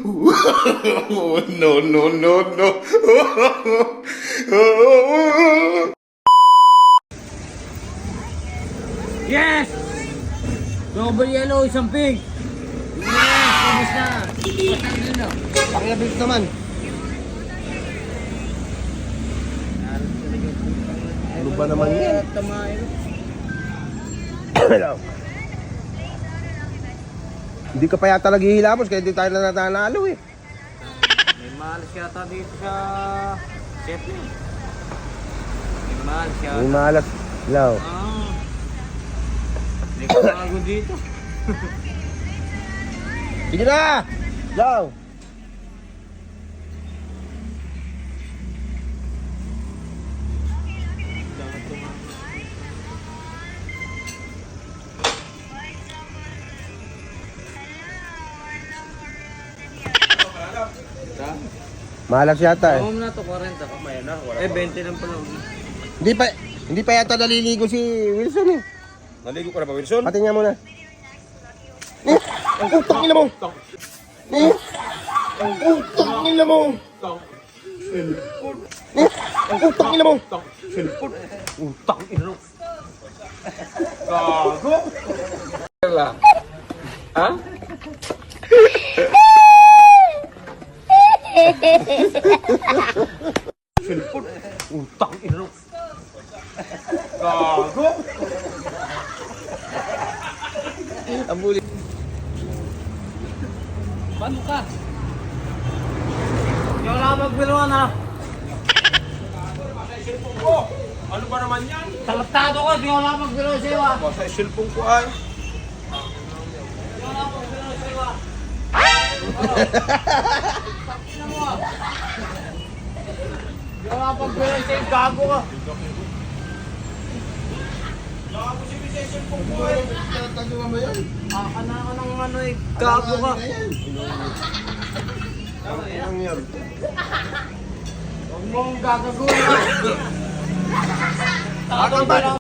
No, no, no, no. Yes! Double yellow, isang pink. Yes! Kumus na. Pakilabit naman. Ano ba naman yan? Hindi ka pa yata naghihilamos kaya hindi tayo nanalo eh. May malas yata dito sa chef niya. May malas yata. May malas. Law. Hindi ko bago dito. Sige na! Law! Malas yata eh. Home na to, 40 ka. Eh, 20 lang pala. Hindi pa yata naliligo si Wilson eh. Naligo ka na ba, Wilson? Patingnan mo na. Ang utang nila mo! Ang utang nila mo! Ang utang nila mo! Utang ino. Gago! Ha? Utang ino. Gago! Ang bulit. Paano ka? Hindi wala ka magbiluan ha. Ano ba naman yan? Talaktado ka, di wala ka magbiluan sa'yo ha. Basta isilpong ko ay. Di wala ka magbiluan sa'yo ha. Tingnan mo ha. Di wala ka magbiluan sa'yo, gago ka. Gago si Bisa isilpong ko ay. Tatagawa mo yan? Ka ng ano eh, gago ka. Ang yan. Huwag mong gagaguhin ha. Tago ba lang?